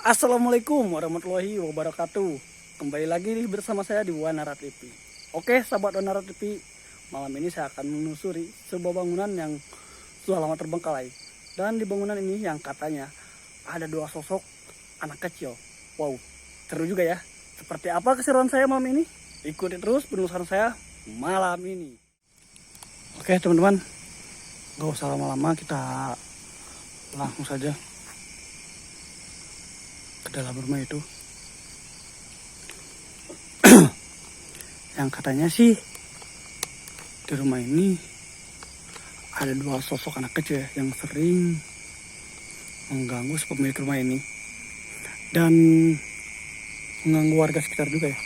Assalamualaikum warahmatullahi wabarakatuh. Kembali lagi nih bersama saya di Wanara TV. Oke, sahabat Wanara TV, malam ini saya akan menelusuri sebuah bangunan yang sudah lama terbengkalai. Dan di bangunan ini yang katanya ada dua sosok anak kecil. Wow, seru juga ya. Seperti apa keseruan saya malam ini? Ikuti terus penelusuran saya malam ini. Oke teman-teman, gak usah lama-lama, kita langsung saja ke dalam rumah itu. Yang katanya sih di rumah ini ada dua sosok anak kecil yang sering mengganggu si pemilik rumah ini dan mengganggu warga sekitar juga ya.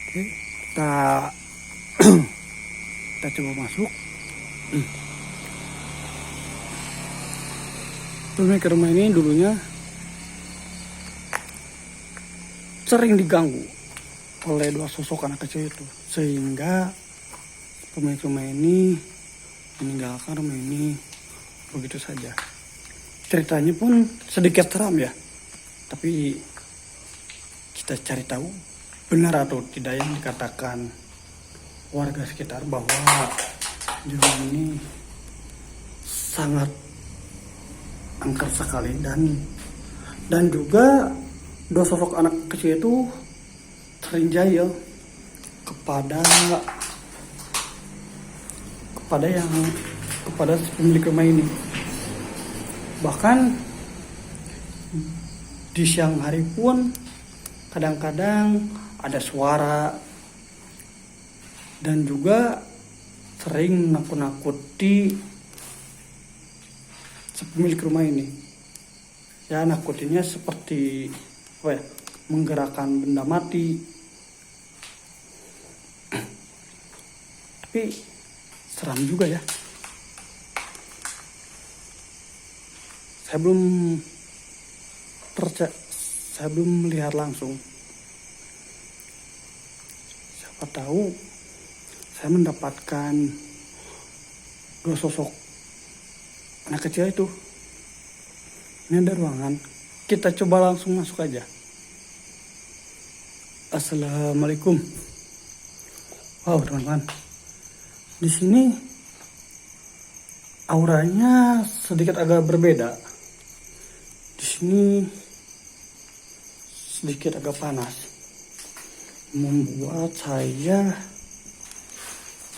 Oke, kita coba masuk. Pemilik rumah ini dulunya sering diganggu oleh dua sosok anak kecil itu, sehingga pemilik rumah ini meninggalkan rumah ini begitu saja. Ceritanya pun sedikit seram ya, tapi kita cari tahu benar atau tidak yang dikatakan warga sekitar bahwa di rumah ini sangat angker sekali, dan juga dua sosok anak kecil itu sering jahil kepada pemilik rumah ini. Bahkan di siang hari pun kadang-kadang ada suara, dan juga sering nakut-nakuti pemilik rumah ini. Ya, nakutinya seperti menggerakkan benda mati. Tapi seram juga ya. Saya belum melihat langsung. Siapa tahu saya mendapatkan dua sosok anak kecil itu. Ini ada ruangan. Kita coba langsung masuk aja. Assalamualaikum. Wow teman-teman, di sini auranya sedikit agak berbeda. Di sini sedikit agak panas, membuat saya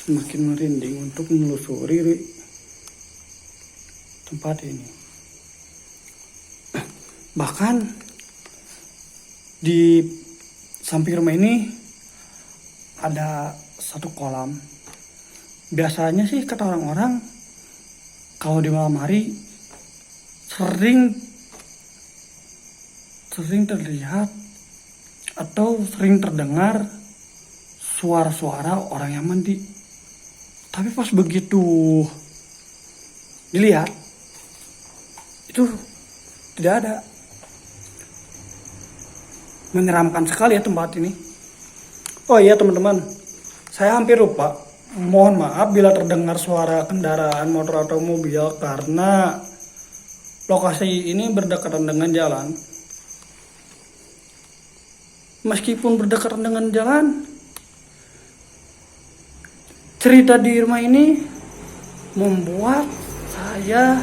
semakin merinding untuk menelusuri tempat ini. Bahkan di samping rumah ini ada satu kolam. Biasanya sih kata orang-orang kalau di malam hari sering terlihat atau sering terdengar suara-suara orang yang mandi. Tapi pas begitu dilihat, itu tidak ada. Menyeramkan sekali ya tempat ini. Oh iya teman-teman, saya hampir lupa. Mohon maaf bila terdengar suara kendaraan motor atau mobil, karena lokasi ini berdekatan dengan jalan. Meskipun berdekatan dengan jalan, cerita di rumah ini membuat saya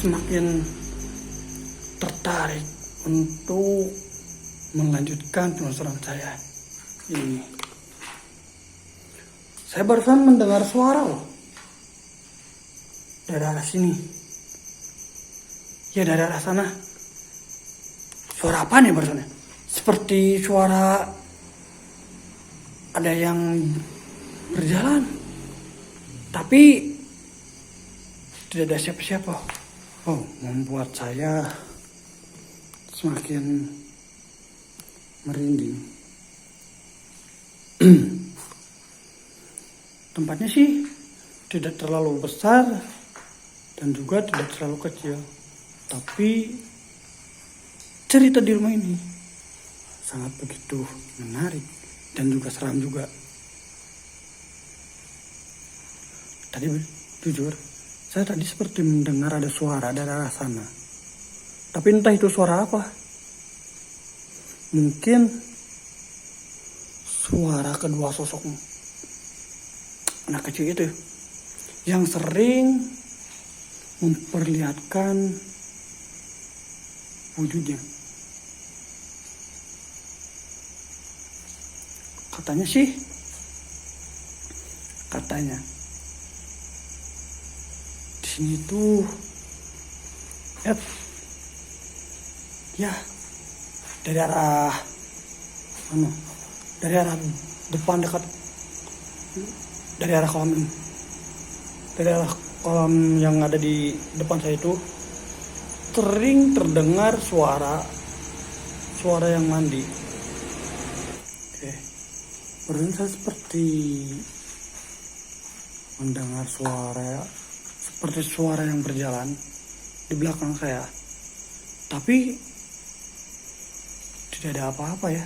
semakin tertarik untuk melanjutkan penelusuran saya ini. Saya barusan mendengar suara loh dari arah sini. Ya, dari arah sana. Suara apa nih barusan? Seperti suara ada yang berjalan, tapi tidak ada siapa-siapa. Oh, membuat saya semakin merinding. Tempatnya sih tidak terlalu besar dan juga tidak terlalu kecil, tapi cerita di rumah ini sangat begitu menarik dan juga seram juga. Tadi jujur Saya tadi seperti mendengar ada suara dari arah sana. Tapi entah itu suara apa. Mungkin suara kedua sosok anak kecil itu yang sering memperlihatkan wujudnya. Katanya di sini tuh ya dari arah depan dekat dari arah kolam yang ada di depan saya itu sering terdengar suara yang mandi. Barusan saya seperti mendengar seperti suara yang berjalan di belakang saya, tapi tidak ada apa-apa ya.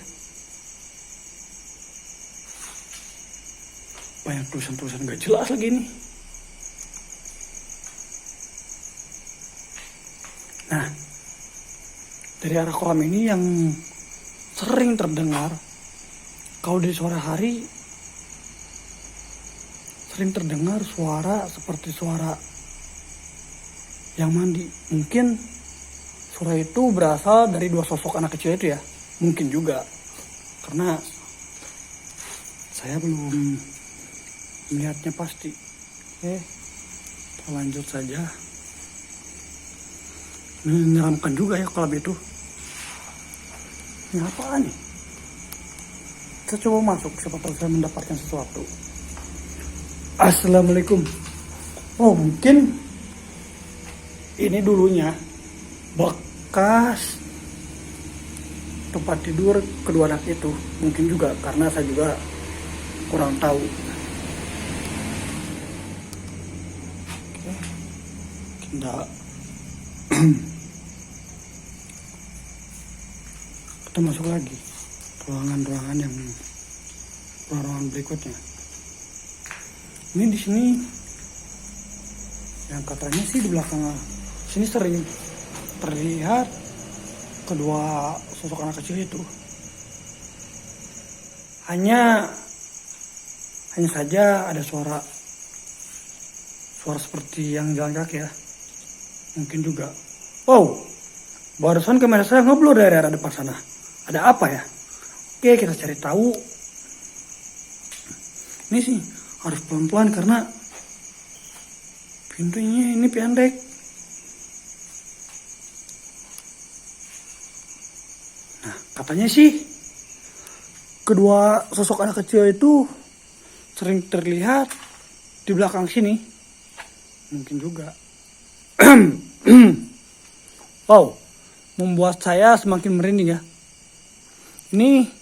Banyak tulisan-tulisan gak jelas lagi nih. Nah, dari arah kolam ini yang sering terdengar, kalau di sore hari sering terdengar suara seperti suara yang mandi. Mungkin suara itu berasal dari dua sosok anak kecil itu ya. Mungkin juga, karena saya belum melihatnya pasti. Kita lanjut saja. Menyeramkan juga ya kolam itu. Ini apaan nih? Kita coba masuk, siapa tahu saya mendapatkan sesuatu. Assalamualaikum. Oh, mungkin ini dulunya bekas tempat tidur kedua anak itu. Mungkin juga, karena saya juga kurang tahu. Kita masuk lagi ruangan berikutnya. Ini di sini yang katanya sih di belakang sini sering terlihat kedua sosok anak kecil itu. Hanya saja ada suara seperti yang jalan kaki ya. Mungkin juga. Wow, barusan kamera saya ngeblur dari arah depan sana. Ada apa ya? Oke, kita cari tahu. Ini sih harus pelan-pelan karena pintunya ini pendek. Nah, katanya sih kedua sosok anak kecil itu sering terlihat di belakang sini. Mungkin juga. Wow, membuat saya semakin merinding ya. Ini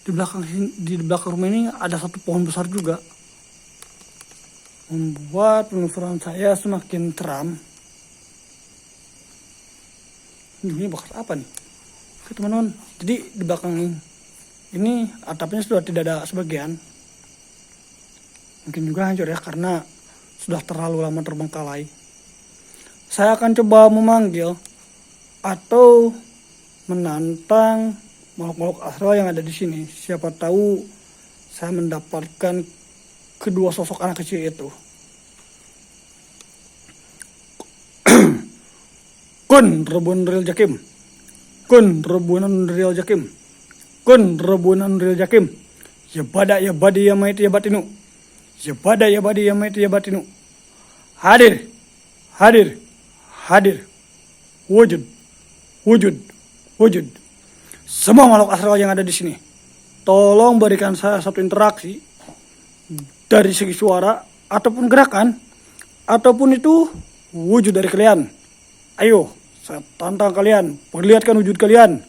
di belakang rumah ini ada satu pohon besar juga. Membuat penelusuran saya semakin teram. Ini bekas apa nih? Oke teman-teman, jadi di belakang ini atapnya sudah tidak ada sebagian. Mungkin juga hancur ya karena sudah terlalu lama terbengkalai. Saya akan coba memanggil atau menantang makhluk-makhluk astral yang ada di sini. Siapa tahu saya mendapatkan kedua sosok anak kecil itu. Kun rebunan real jakim. Kun rebunan real jakim. Kun rebunan real jakim. Ya bada ya badi ya mait ya batinu. Ya bada ya badi ya mait ya batinu. Hadir. Hadir. Hadir. Wujud. Wujud. Wujud. Semua makhluk astral yang ada di sini, tolong berikan saya satu interaksi dari segi suara ataupun gerakan ataupun itu wujud dari kalian. Ayo, saya tantang kalian, perlihatkan wujud kalian.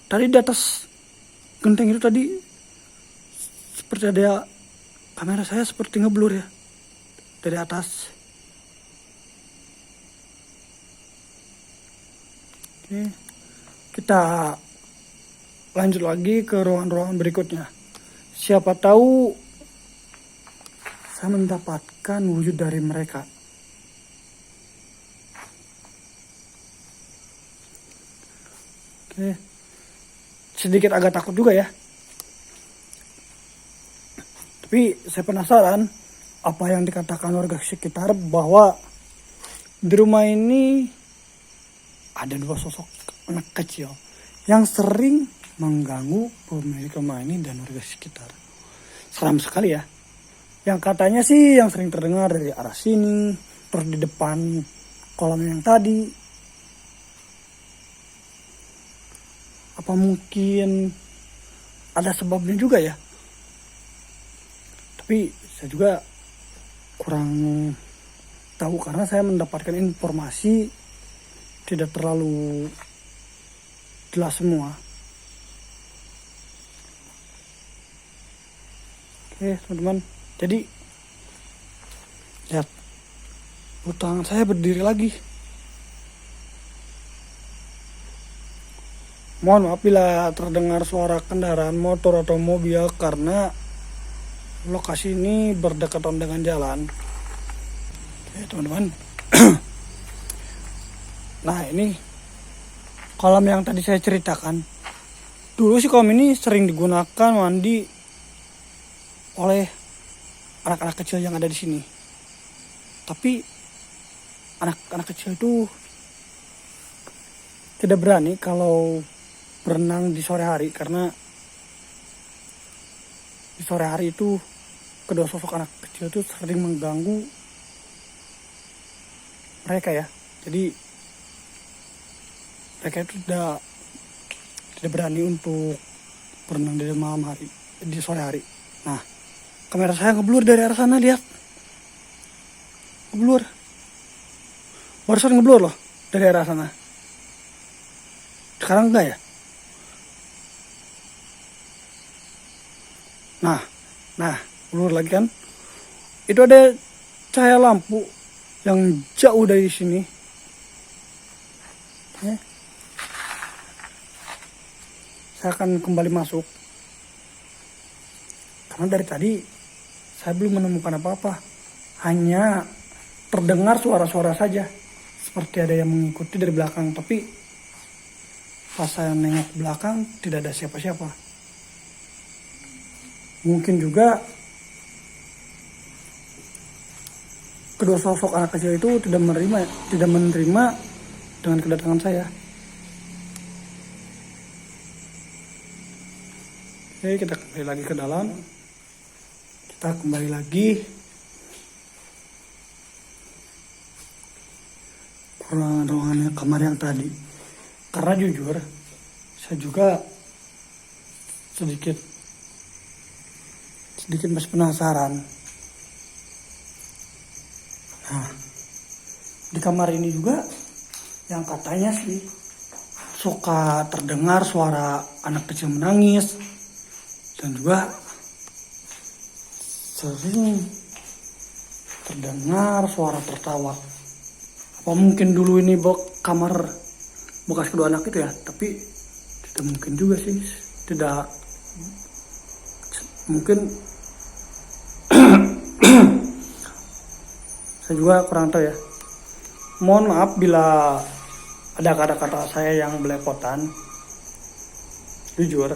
Tadi di atas genteng itu tadi seperti ada kamera saya seperti ngeblur ya dari atas. Oke, kita lanjut lagi ke ruangan-ruangan berikutnya. Siapa tahu saya mendapatkan wujud dari mereka. Oke, sedikit agak takut juga ya. Tapi saya penasaran apa yang dikatakan warga sekitar bahwa di rumah ini ada 2 sosok anak kecil yang sering mengganggu pemilik rumah ini dan warga sekitar. Seram sekali ya. Yang katanya sih yang sering terdengar dari arah sini, terus di depan kolam yang tadi. Apa mungkin ada sebabnya juga ya? Tapi saya juga kurang tahu karena saya mendapatkan informasi tidak terlalu jelas semua. Oke teman-teman, jadi lihat tangan saya berdiri lagi. Mohon maaf bila terdengar suara kendaraan motor atau mobil karena lokasi ini berdekatan dengan jalan. Oke teman-teman. Nah ini kolam yang tadi saya ceritakan. Dulu sih kolam ini sering digunakan mandi oleh anak-anak kecil yang ada di sini. Tapi anak-anak kecil itu tidak berani kalau berenang di sore hari karena di sore hari itu kedua sosok anak kecil itu sering mengganggu mereka ya. Jadi mereka itu tidak berani untuk berenang di malam hari, di sore hari. Nah, kamera saya ngeblur dari arah sana, lihat. Ngeblur. Barusan ngeblur loh dari arah sana. Sekarang enggak ya? Nah, blur lagi kan? Itu ada cahaya lampu yang jauh dari sini. Saya akan kembali masuk. Karena dari tadi saya belum menemukan apa-apa. Hanya terdengar suara-suara saja. Seperti ada yang mengikuti dari belakang. Tapi pas saya nengok ke belakang tidak ada siapa-siapa. Mungkin juga kedua sosok anak kecil itu tidak menerima dengan kedatangan saya. Oke, kita kembali lagi ke dalam. Kita kembali lagi ke ruangan kamar yang tadi. Karena jujur, saya juga sedikit masih penasaran. Nah, di kamar ini juga yang katanya sih suka terdengar suara anak kecil menangis dan juga sering terdengar suara tertawa. Apa mungkin dulu ini kamar bekas kedua anak itu ya? Tapi tidak mungkin juga sih. Tidak mungkin. Saya juga kurang tahu ya. Mohon maaf bila ada kata-kata saya yang belepotan. Jujur,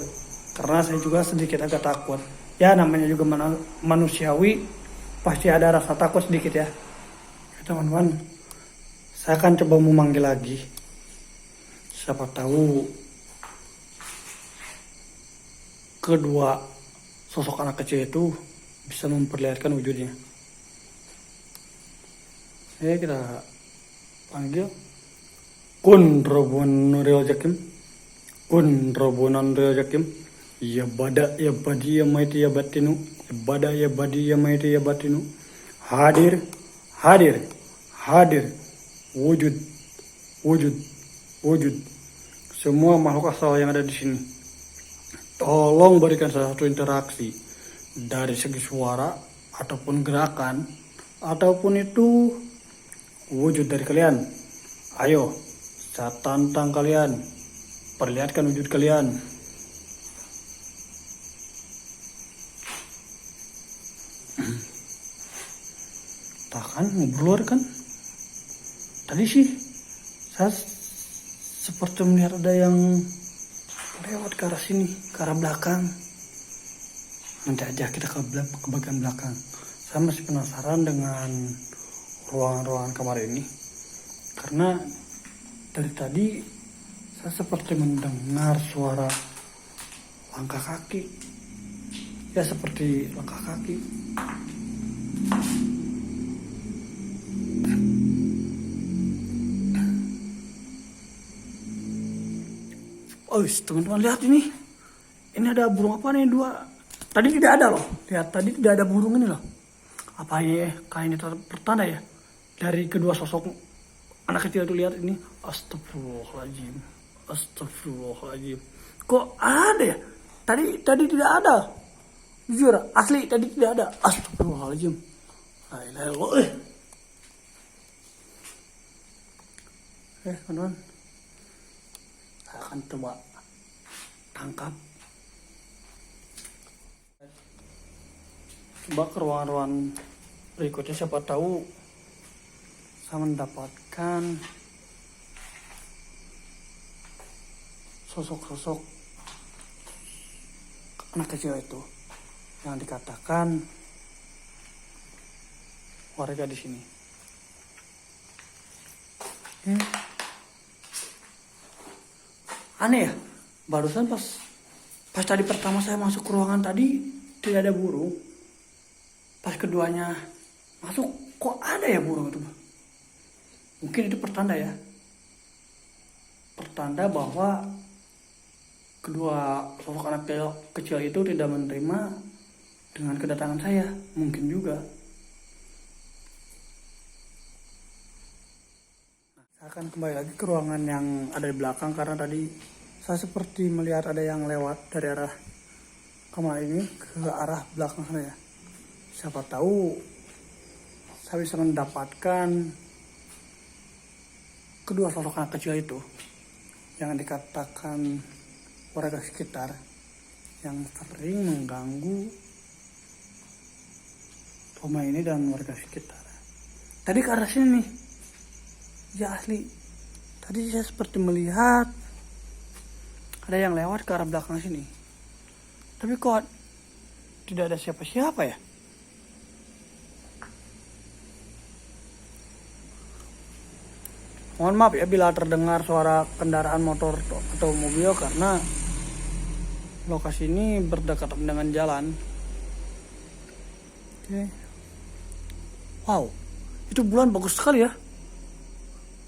karena saya juga sedikit agak takut. Ya namanya juga manusiawi, pasti ada rasa takut sedikit ya. Teman-teman, saya akan coba memanggil lagi. Siapa tahu kedua sosok anak kecil itu bisa memperlihatkan wujudnya. Kita panggil kun robonan real jakim, kun robonan real jakim, ya bada ya badi ya maiti ya batinu, ya bada ya badi ya maiti ya batinu, hadir hadir hadir, wujud wujud wujud, semua makhluk asal yang ada di sini, tolong berikan satu interaksi dari segi suara ataupun gerakan ataupun itu wujud dari kalian. Ayo, saya tantang kalian, perlihatkan wujud kalian. Tak kan ngeblur kan. Tadi sih saya seperti melihat ada yang lewat ke arah sini, ke arah belakang. Nanti aja kita ke bagian belakang. Saya masih penasaran dengan ruangan-ruangan kamar ini, karena dari tadi saya seperti mendengar suara langkah kaki. Ya, seperti langkah kaki. Oh, teman-teman lihat ini. Ini ada burung apa nih, dua. Tadi tidak ada loh. Lihat, tadi tidak ada burung ini loh. Apa ini kayak ini pertanda ya dari kedua sosok anak kecil itu. Lihat ini. Astagfirullahaladzim. Astagfirullahaladzim. Kok ada ya? Tadi tidak ada. Jujur, asli tadi tidak ada. Astagfirullahaladzim. La ilaha illallah. Teman-teman, saya akan coba tangkap. Coba ke ruangan-ruangan berikutnya, siapa tahu saya mendapatkan sosok-sosok anak kecil itu yang dikatakan warga di sini. Aneh ya, barusan pas tadi pertama saya masuk ke ruangan tadi tidak ada burung. Pas keduanya masuk, kok ada ya burung itu? Mungkin itu pertanda ya. Pertanda bahwa kedua sosok anak kecil itu tidak menerima dengan kedatangan saya. Mungkin juga. Saya akan kembali lagi ke ruangan yang ada di belakang, karena tadi saya seperti melihat ada yang lewat dari arah kamar ini ke arah belakang sana ya. Siapa tahu saya bisa mendapatkan kedua sosok anak kecil itu yang dikatakan warga sekitar yang sering mengganggu rumah ini dan warga sekitar. Tadi ke arah sini nih. Ya asli. Tadi saya seperti melihat ada yang lewat ke arah belakang sini. Tapi kok tidak ada siapa-siapa ya? Mohon maaf ya bila terdengar suara kendaraan motor atau mobil, karena lokasi ini berdekatan dengan jalan. Oke. Wow, itu bulan bagus sekali ya.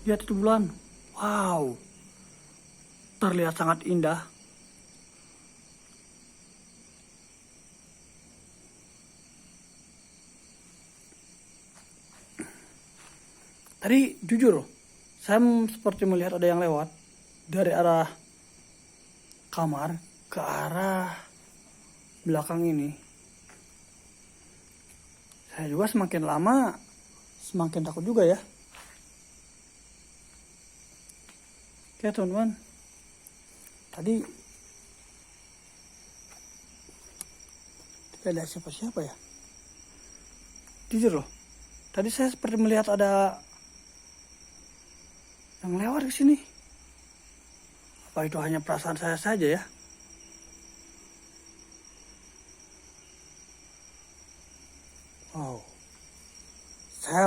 Lihat itu bulan. Wow, terlihat sangat indah. Tadi jujur loh, saya seperti melihat ada yang lewat dari arah kamar ke arah belakang ini. Saya juga semakin lama semakin takut juga ya. Oke teman-teman, tadi tidak ada siapa-siapa ya. Jujur loh, tadi saya seperti melihat ada yang lewat ke sini. Apa itu hanya perasaan saya saja ya? Wow, saya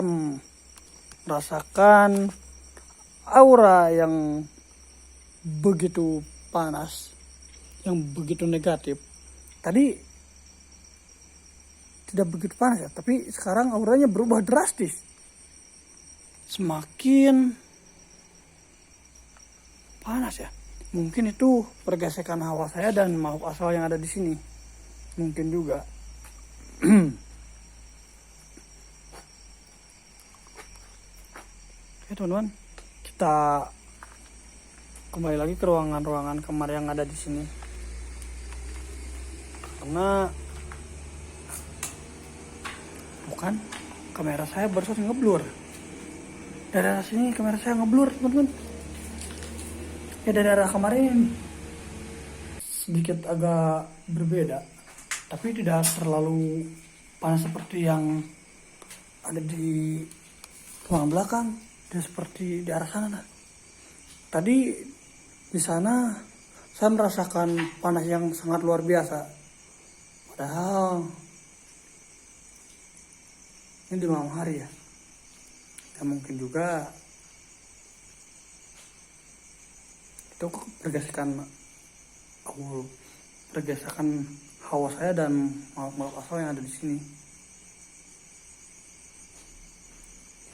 merasakan aura yang begitu panas, yang begitu negatif. Tadi tidak begitu panas ya, tapi sekarang auranya berubah drastis. Semakin panas ya. Mungkin itu pergesekan hawa saya dan makhluk astral yang ada di sini. Mungkin juga. Oke teman-teman, kita kembali lagi ke ruangan-ruangan kamar yang ada di sini. Karena bukan, kamera saya barusan ngeblur. Dari arah sini kamera saya ngeblur teman-teman. Ya dari arah kamar ini sedikit agak berbeda, tapi tidak terlalu panas seperti yang ada di ruangan belakang dan seperti di arah sana. Nah. Tadi di sana saya merasakan panas yang sangat luar biasa. Padahal ini di malam hari ya. Ya mungkin juga itu pergesekan hawa saya dan makhluk asal yang ada di sini.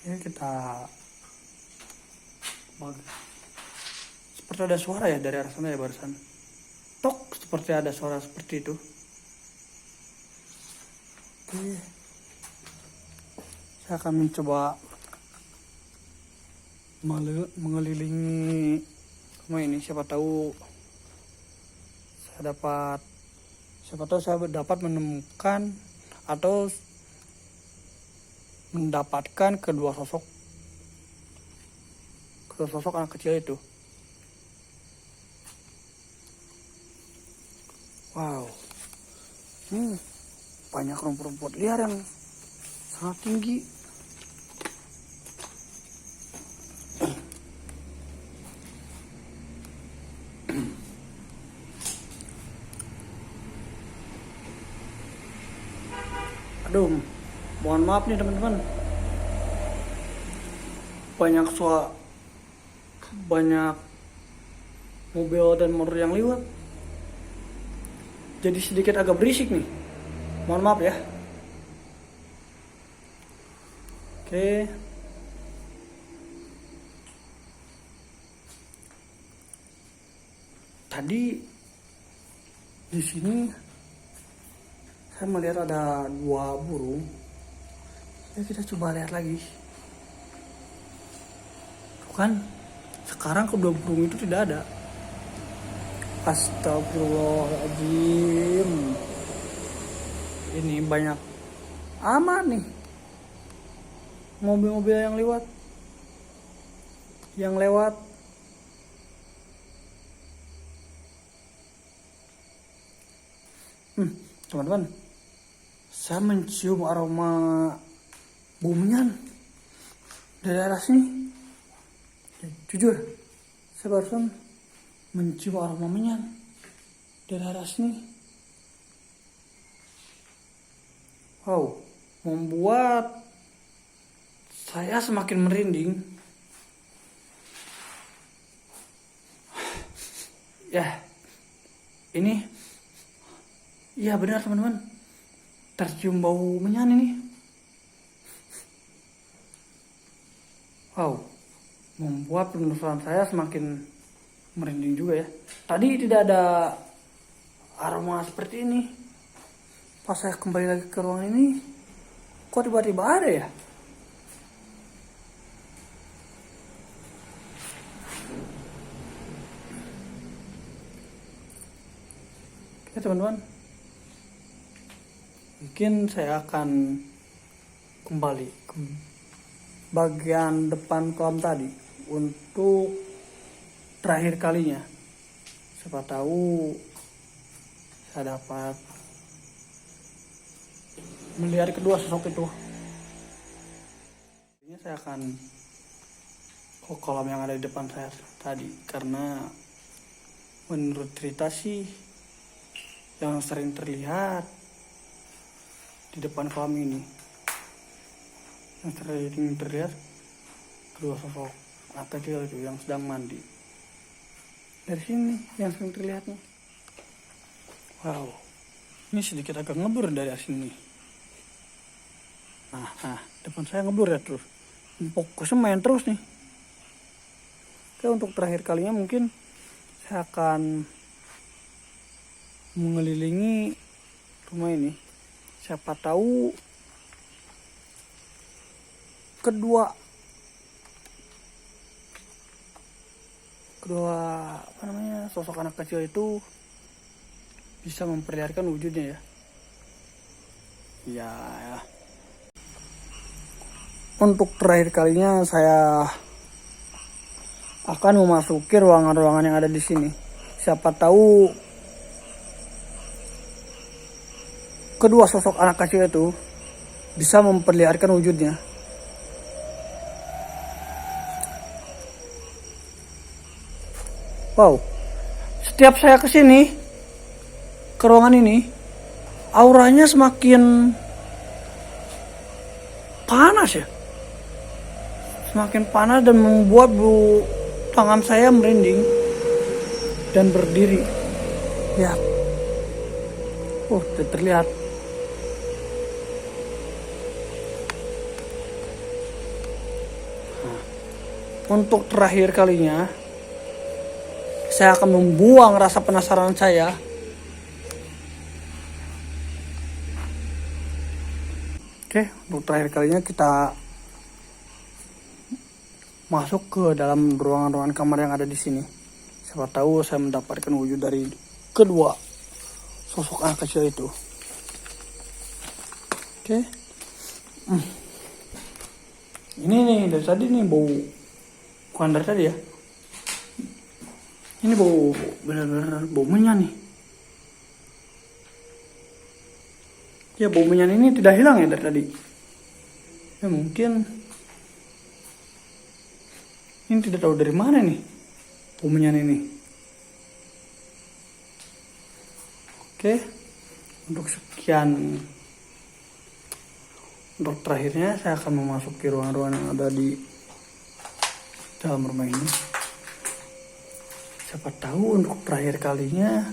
Ini kita seperti ada suara ya dari arah sana ya barusan. Tok, seperti ada suara seperti itu. Oke. Saya akan mencoba mengelilingi rumah ini. Siapa tahu saya dapat menemukan atau mendapatkan kedua sosok anak kecil itu. Wow, ini banyak rumput-rumput liar yang sangat tinggi. Aduh, mohon maaf nih teman-teman. Banyak mobil dan motor yang lewat. Jadi sedikit agak berisik nih. Mohon maaf ya. Oke. Tadi di sini saya melihat ada 2 burung. Ya kita coba lihat lagi. Kan sekarang kedua burung itu tidak ada. Astagfirullahaladzim. Ini banyak amat nih mobil-mobil yang lewat. Teman-teman, saya mencium aroma bumian dari arah sini. Jujur, saya barusan mencium aroma menyan dari arah sini. Wow, membuat saya semakin merinding. Ya, ini, iya benar teman-teman, tercium bau menyan ini. Wow, membuat penelusuran saya semakin merinding juga ya. Tadi tidak ada aroma seperti ini. Pas saya kembali lagi ke ruangan ini, kok tiba-tiba ada ya? Oke teman-teman, mungkin saya akan kembali ke bagian depan kolam tadi untuk terakhir kalinya. Siapa tahu saya dapat melihat kedua sosok itu. Ini saya akan ke kolam yang ada di depan saya tadi, karena menurut cerita sih yang sering terlihat di depan kolam ini, yang sering terlihat kedua sosok anak kecil itu yang sedang mandi. Dari sini yang sering terlihatnya. Wow, ini sedikit agak ngebur dari sini. Nah, depan saya ngebur ya terus. Fokusnya main terus nih. Oke, untuk terakhir kalinya mungkin saya akan mengelilingi rumah ini. Siapa tahu kedua sosok anak kecil itu bisa memperlihatkan wujudnya ya. Ya. Untuk terakhir kalinya saya akan memasuki ruangan-ruangan yang ada di sini. Siapa tahu kedua sosok anak kecil itu bisa memperlihatkan wujudnya. Wow, setiap saya kesini ke ruangan ini, auranya semakin panas ya, semakin panas dan membuat tangan saya merinding dan berdiri. Ya, terlihat. Untuk terakhir kalinya, saya akan membuang rasa penasaran saya. Oke, untuk terakhir kalinya kita masuk ke dalam ruangan-ruangan kamar yang ada di sini. Siapa tahu saya mendapatkan wujud dari kedua sosok anak kecil itu. Oke. Ini nih dari tadi nih bau, bukan dari tadi ya. Ini bau, benar-benar bau menyan nih. Ya, bau menyan ini tidak hilang ya dari tadi. Ya mungkin ini tidak tahu dari mana nih bau menyan ini. Oke, untuk sekian, untuk terakhirnya saya akan memasuki ruangan-ruangan yang ada di dalam rumah ini. Siapa tahu untuk terakhir kalinya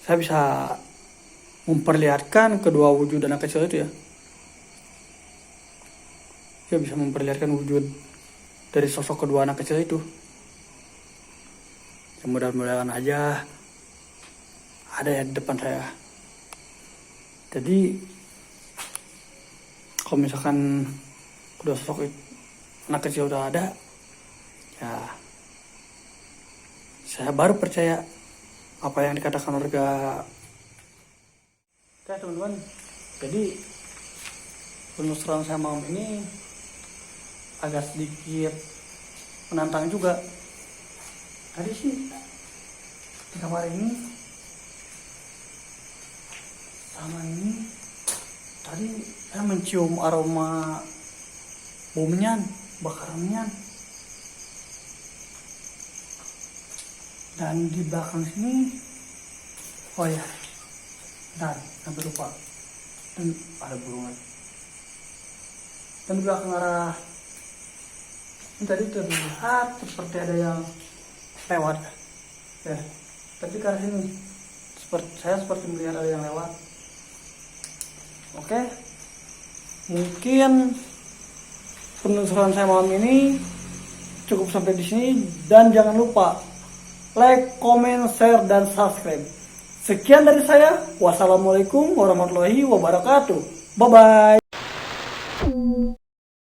saya bisa memperlihatkan kedua wujud anak kecil itu ya. Saya bisa memperlihatkan wujud dari sosok kedua anak kecil itu. Ya, mudah-mudahan aja ada ya di depan saya. Jadi kalau misalkan kedua sosok anak kecil udah ada, ya saya baru percaya apa yang dikatakan warga. Oke teman-teman, jadi penelusuran saya malam ini agak sedikit menantang juga. Tadi sih di kamar ini sama ini, tadi saya mencium aroma bau menyan, bakaran menyan. Dan di belakang sini, oh ya, dan hampir lupa, dan ada burungan. Dan di belakang arah ini tadi terlihat seperti ada yang lewat, ya. Tapi ke arah sini, saya seperti melihat ada yang lewat. Oke, mungkin penelusuran saya malam ini cukup sampai di sini, dan jangan lupa like, comment, share, dan subscribe. Sekian dari saya. Wassalamualaikum warahmatullahi wabarakatuh. Bye-bye.